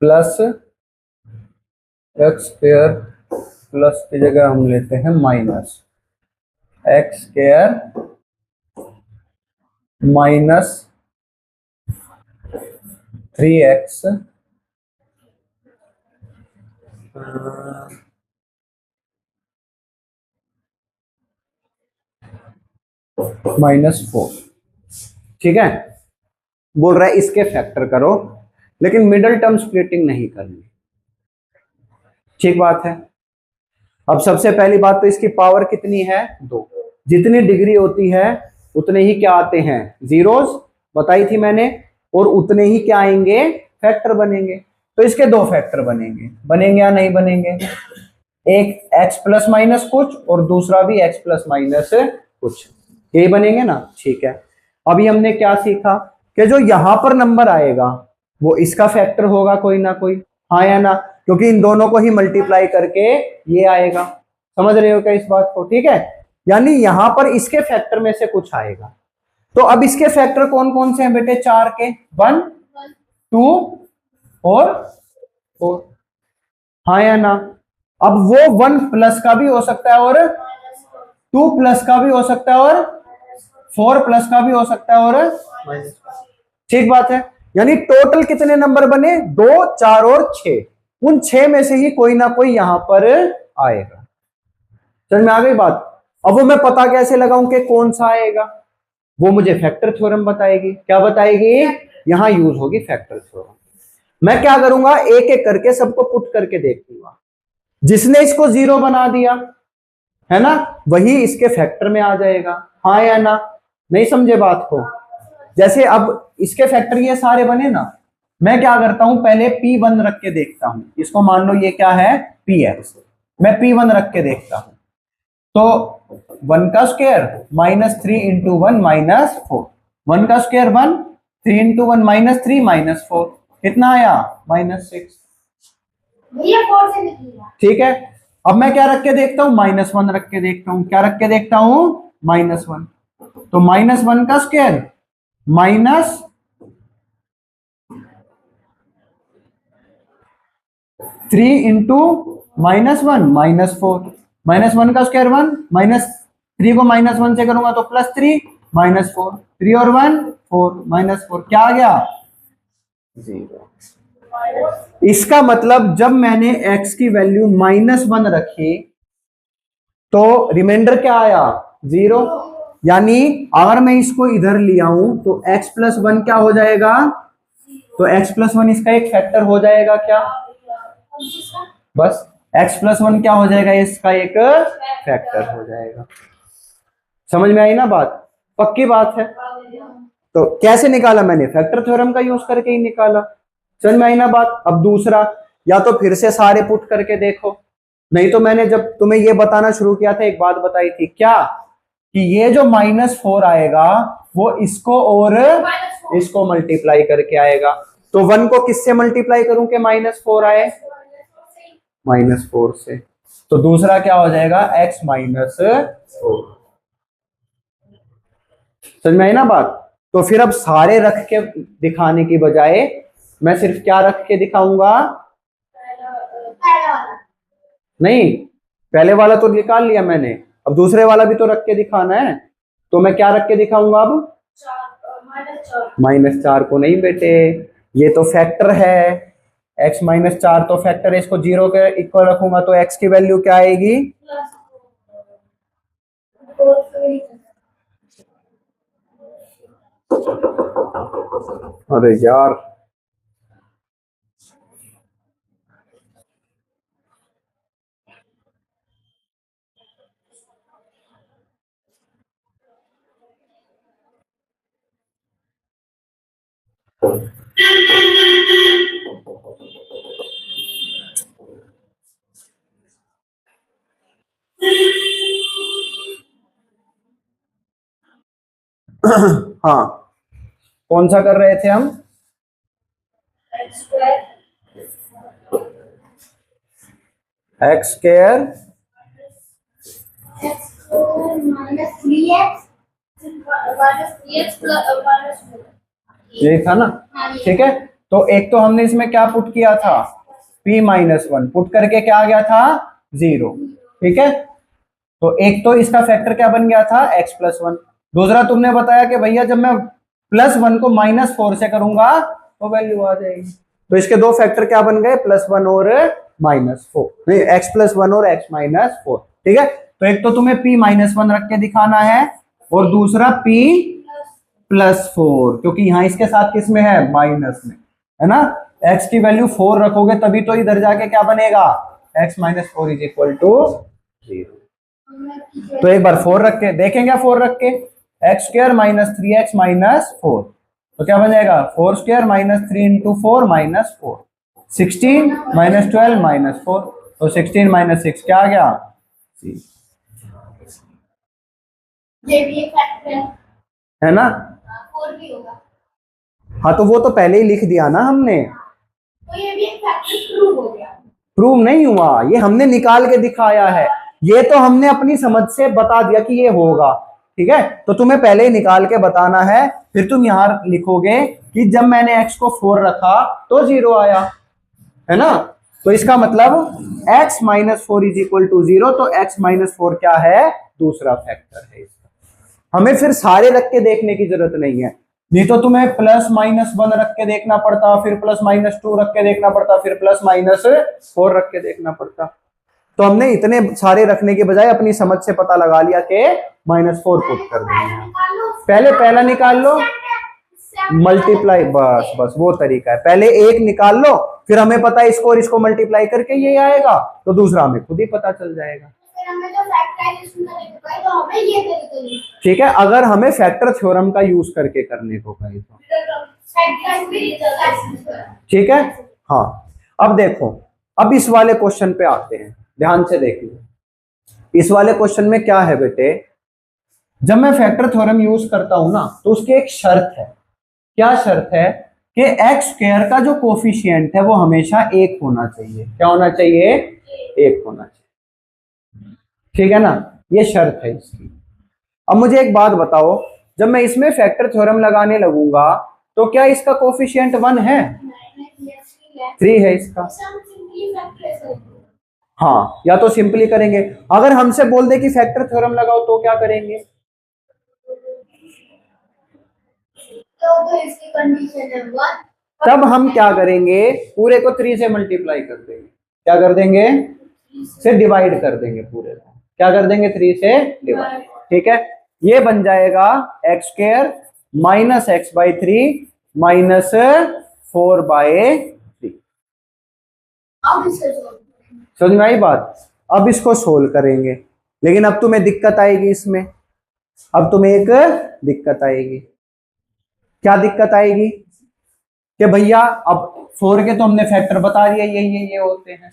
plus x square plus की जगह हम लेते हैं minus x square minus 3x -4। ठीक है, बोल रहा है इसके फैक्टर करो, लेकिन मिडल टर्म स्प्लिटिंग नहीं करनी। ठीक बात है। अब सबसे पहली बात तो इसकी पावर कितनी है, 2। जितनी डिग्री होती है उतने ही क्या आते हैं, जीरोस, बताई थी मैंने, और उतने ही क्या आएंगे, फैक्टर बनेंगे। तो इसके 2 फैक्टर बनेंगे, बनेंगे या नहीं बनेंगे, एक x प्लस माइनस कुछ और दूसरा भी x प्लस माइनस कुछ, ये बनेंगे ना। ठीक है, अभी हमने क्या सीखा कि जो यहां पर नंबर आएगा वो इसका फैक्टर होगा कोई ना कोई, हाँ या ना, क्योंकि इन दोनों को ही मल्टीप्लाई करके ये आएगा। समझ रहे हो क्या इस बात को? ठीक है, यानी यहां पर इसके फैक्टर में से कुछ आएगा। तो अब इसके फैक्टर कौन कौन से हैं बेटे, 4 के, 1 2 और 4, हाँ या ना। अब वो 1 प्लस का भी हो सकता है और 2 प्लस का भी हो सकता है और 4 प्लस का भी हो सकता है और, ठीक बात है। यानी टोटल कितने नंबर बने, 2 4 और 6, उन 6 में से ही कोई ना कोई यहां पर आएगा। समझ में आ गई बात? अब वो मैं पता कैसे लगाऊं कि कौन सा आएगा, वो मुझे फैक्टर थ्योरम बताएगी। क्या बताएगी? यहां यूज होगी फैक्टर थ्योरम। मैं क्या करूंगा, एक एक करके सबको पुट करके देखूंगा, जिसने इसको 0 बना दिया है ना, वही इसके फैक्टर में आ जाएगा, हाँ या ना। नहीं समझे बात को? जैसे अब इसके फैक्टर ये सारे बने ना, मैं क्या करता हूं, पहले P1 रख के देखता हूं, इसको मान लो ये क्या है, Px, मैं P1 रख के देखता हूं, तो 1 का स्क्वायर -3 इंटू 1 -4, 1 का स्क्वायर 1, 3 इंटू 1 -3 -4, कितना आया, -6। भैया 4 से निकलेगा। ठीक है, अब मैं क्या रख के देखता हूं, -1 रख के देखता हूं, क्या रख के देखता हूं, -1, तो -1 का स्क्वायर -3 इंटू -1 -4, -1 का स्क्वायर 1, -3 को -1 से करूंगा तो +3 -4, 3 और 1 4, -4, क्या आ गया, 0। इसका मतलब जब मैंने x की वैल्यू -1 रखी तो रिमाइंडर क्या आया, 0। यानी अगर मैं इसको इधर ले आऊं तो x प्लस 1 क्या हो जाएगा, तो x प्लस 1 इसका एक फैक्टर हो जाएगा क्या, बस x प्लस 1 क्या हो जाएगा, इसका एक फैक्टर हो जाएगा। समझ में आई ना बात? पक्की बात है। तो कैसे निकाला मैंने, फैक्टर थ्योरम का यूज करके ही निकाला। समझ में आई ना बात? अब दूसरा, या तो फिर से सारे पुट करके देखो, नहीं तो मैंने जब तुम्हें ये बताना शुरू किया था एक बात बताई थी क्या, कि ये जो -4 आएगा वो इसको और इसको मल्टीप्लाई करके आएगा। तो 1 को किससे मल्टीप्लाई करूं कि -4 आए, -4 से, तो दूसरा क्या हो जाएगा, x -4। समझ में आई ना बात? तो फिर अब सारे रख के दिखाने की बजाय मैं सिर्फ क्या रख के दिखाऊंगा, नहीं, पहले वाला तो निकाल लिया मैंने, अब दूसरे वाला भी तो रख के दिखाना है, तो मैं क्या रख के दिखाऊंगा अब, -4 को नहीं बेटे, ये तो फैक्टर है, x -4 तो फैक्टर है, इसको 0 के इक्वल रखूंगा तो x की वैल्यू क्या आएगी, अरे यार हाँ, कौन सा कर रहे थे हम, x स्क्वायर यही था ना। ठीक है, तो एक तो हमने इसमें क्या पुट किया था, p माइनस 1 पुट करके क्या आ गया था 0। ठीक है, तो एक तो इसका फैक्टर क्या बन गया था x प्लस 1। दूसरा तुमने बताया कि भैया जब मैं प्लस 1 को माइनस 4 से करूंगा तो वैल्यू आ जाएगी। तो इसके दो फैक्टर क्या बन गए, प्लस 1 और माइनस 4, नहीं x प्लस 1 और x माइनस 4। ठीक है, तो एक तो तुम्हें p माइनस 1 रख के दिखाना है और दूसरा p प्लस 4, क्योंकि यहाँ इसके साथ किस में है, माइनस में है ना। x की वैल्यू 4 रखोगे तभी तो इधर जाके क्या बनेगा, x minus 4 is equal to 0। तो एक बार 4 रख के देखेंगे, 4 रख के x square minus 3x minus 4, तो क्या बन जाएगा 4 square minus 3 into 4 minus 4, 16 minus 12 minus 4, तो 16 माइनस 6 क्या आ गया, ये भी एक फैक्टर है ना। 4 भी होगा, हाँ तो वो तो पहले ही लिख दिया ना हमने, तो ये भी एक फैक्टर प्रूव हो गया। प्रूव नहीं हुआ, ये हमने निकाल के दिखाया है, ये तो हमने अपनी समझ से बता दिया कि ये होगा। ठीक है, तो तुम्हें पहले ही निकाल के बताना है, फिर तुम यहां लिखोगे कि जब मैंने x को 4 रखा तो 0 आया, है ना। तो इसका मतलब x minus 4 is equal to 0, तो x माइनस 4 क्या है, दूसरा फैक्टर है इसका। हमें फिर सारे रख के देखने की जरूरत नहीं है, नहीं तो तुम्हें प्लस माइनस 1 रख के देखना पड़ता, फिर प्लस माइनस 2 रख के देखना पड़ता, फिर प्लस माइनस 4 रख के देखना पड़ता। तो हमने इतने सारे रखने के बजाय अपनी समझ से पता लगा लिया कि -4 पुट कर देंगे। पहले पहला निकाल लो, मल्टीप्लाई, बस बस वो तरीका है, पहले एक निकाल लो, फिर हमें पता है इसको और इसको मल्टीप्लाई करके ये आएगा, तो दूसरा हमें खुद ही पता चल जाएगा। ठीक है, अगर हमें फैक्टर थ्योरम का यूज करके करने को कहे तो ठीक है। हाँ, अब देखो, अब इस वाले क्वेश्चन पे आते हैं, ध्यान से देखिए। इस वाले क्वेश्चन में क्या है बेटे, जब मैं फैक्टर थ्योरम यूज करता हूं ना, तो उसकी एक शर्त है। क्या शर्त है कि एक्स स्क्वायर का जो कोफिशिएंट है वो हमेशा 1 होना चाहिए। क्या होना चाहिए, 1 होना चाहिए। ठीक है ना, ये शर्त है इसकी। अब मुझे एक बात बताओ, जब मैं इसमें फैक्टर थ्योरम लगाने लगूंगा तो क्या इसका कोफिशिएंट 1 है, 3 है इसका। हाँ, या तो सिंपली करेंगे, अगर हमसे बोल दे कि फैक्टर थ्योरम लगाओ तो क्या करेंगे, तो इसकी कंडीशन है 1, तब हम क्या करेंगे, पूरे को 3 से मल्टीप्लाई कर देंगे। क्या कर देंगे, से डिवाइड कर देंगे, पूरे को क्या कर देंगे, 3 से डिवाइड। ठीक है, ये बन जाएगा x square minus x by 3 minus 4 by 3। समझ में आई बात। अब इसको सोल्व करेंगे, लेकिन अब तुम्हें दिक्कत आएगी इसमें, अब तुम्हें एक दिक्कत आएगी। क्या दिक्कत आएगी कि भैया अब 4 के तो हमने फैक्टर बता दिया, ये होते हैं,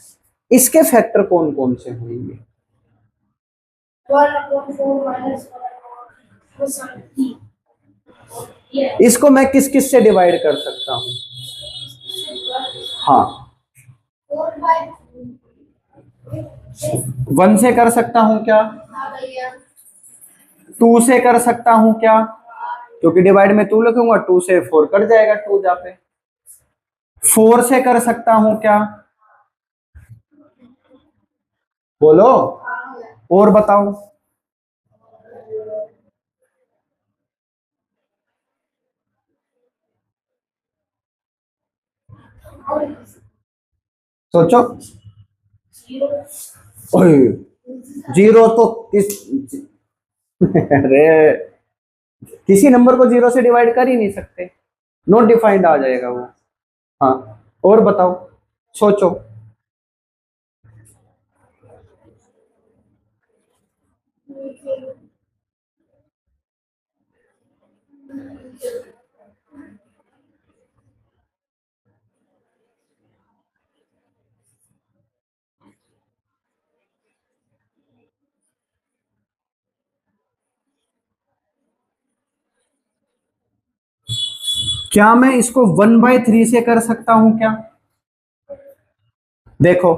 इसके फैक्टर कौन कौन से होंगे, 1/4 इसको मैं किस किस से डिवाइड कर सकता हूं। हाँ, 1 से कर सकता हूं क्या, 2 से कर सकता हूं क्या, क्योंकि डिवाइड में 2 लिखूंगा, 2 से 4 कट जाएगा, 2 जा पे। 4 से कर सकता हूं क्या, बोलो, और बताओ। सोचो, ओए 0 तो अरे किसी नंबर को 0 से डिवाइड कर ही नहीं सकते, नॉट डिफाइंड आ जाएगा वो। हाँ, और बताओ, सोचो। क्या मैं इसको 1/3 से कर सकता हूं क्या, देखो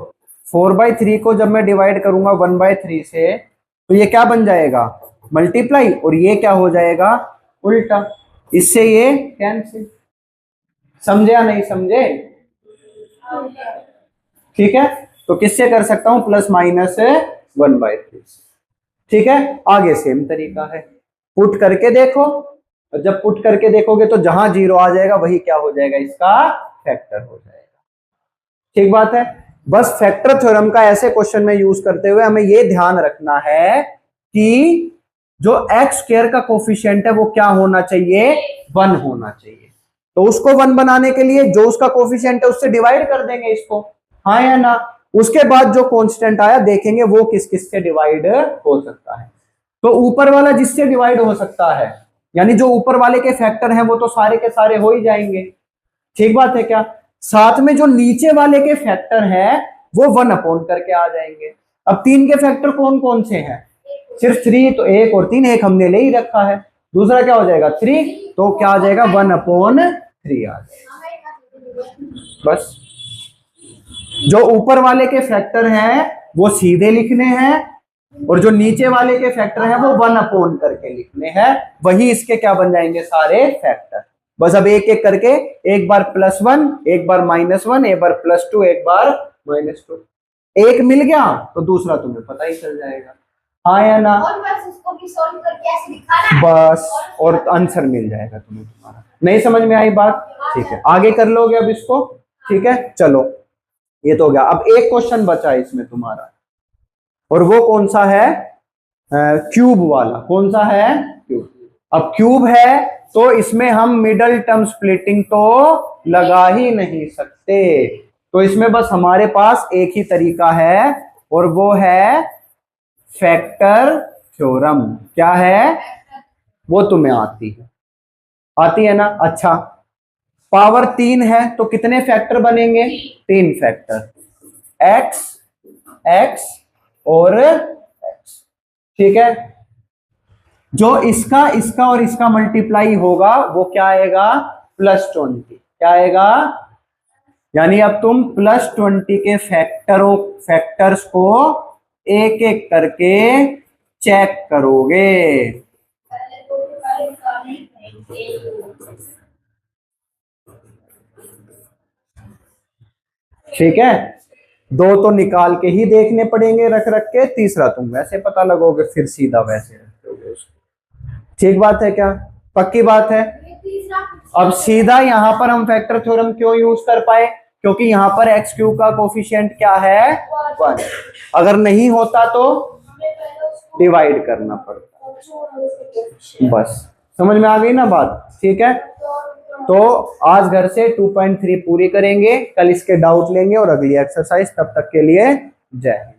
4/3 को जब मैं डिवाइड करूंगा 1/3 से, तो ये क्या बन जाएगा, मल्टीप्लाई, और ये क्या हो जाएगा, उल्टा, इससे ये कैंसिल। समझे या नहीं समझे, ठीक है, तो किससे कर सकता हूं, प्लस माइनस 1/3। ठीक है, आगे सेम तरीका है, पुट करके देखो, और जब पुट करके देखोगे तो जहां 0 आ जाएगा वही क्या हो जाएगा, इसका फैक्टर हो जाएगा। ठीक बात है। बस फैक्टर थ्योरम का ऐसे क्वेश्चन में यूज करते हुए हमें यह ध्यान रखना है कि जो एक्स स्क्वायर का कोफिशिएंट है वो क्या होना चाहिए, 1 होना चाहिए। तो उसको 1 बनाने के लिए जो उसका कोफिशिएंट है उससे डिवाइड कर देंगे इसको, हाँ या ना। उसके बाद जो कांस्टेंट आया देखेंगे वो किस किस से डिवाइड हो सकता है। तो ऊपर वाला जिससे डिवाइड हो सकता है, यानी जो ऊपर वाले के फैक्टर हैं वो तो सारे के सारे हो ही जाएंगे। ठीक बात है क्या। साथ में जो नीचे वाले के फैक्टर हैं वो 1 अपॉन करके आ जाएंगे। अब 3 के फैक्टर कौन कौन से हैं, सिर्फ 3, तो 1 और 3, 1 हमने ले ही रखा है, दूसरा क्या हो जाएगा 3, तो क्या आ जाएगा 1/3 आ जाएगा। बस जो ऊपर वाले के फैक्टर हैं वो सीधे लिखने हैं और जो नीचे वाले के फैक्टर हैं वो 1 अपॉन करके लिखने हैं, वही इसके क्या बन जाएंगे, सारे फैक्टर। बस अब एक एक करके, एक बार +1, एक बार -1, एक बार +2, एक बार -2, एक मिल गया तो दूसरा तुम्हें पता ही चल जाएगा, हाँ या ना। और बस उसको भी सॉल्व करके ऐसे दिखाना है, बस और आंसर मिल जाएगा तुम्हें तुम्हारा। नहीं समझ में आई बात, ठीक है, आगे कर लोगे अब इसको। ठीक है, चलो ये तो हो गया। अब एक क्वेश्चन बचा है इसमें तुम्हारा, और वो कौन सा है, क्यूब वाला। कौन सा है, क्यूब। अब क्यूब है तो इसमें हम मिडल टर्म स्प्लिटिंग तो लगा ही नहीं सकते, तो इसमें बस हमारे पास एक ही तरीका है और वो है फैक्टर थ्योरम। क्या है, वो तुम्हें आती है ना। अच्छा, पावर 3 है तो कितने फैक्टर बनेंगे, 3 फैक्टर, x x और x। ठीक है, जो इसका इसका और इसका मल्टीप्लाई होगा वो क्या आएगा, +20। क्या आएगा, यानी अब तुम +20 के फैक्टर्स को एक एक करके चेक करोगे। ठीक है, 2 तो निकाल के ही देखने पड़ेंगे रख रख के, तीसरा तुम वैसे पता लगोगे, फिर सीधा वैसे रखोगे उसको। ठीक बात है क्या, पक्की बात है। अब सीधा यहां पर हम फैक्टर थ्योरम क्यों यूज कर पाए, क्योंकि यहां पर x³ का कोफिशिएंट क्या है, 1। अगर नहीं होता तो डिवाइड करना पड़ता। बस समझ में आ गई ना बात। ठीक है, तो आज घर से 2.3 पूरी करेंगे, कल इसके डाउट लेंगे और अगली एक्सरसाइज। तब तक के लिए जय हिंद।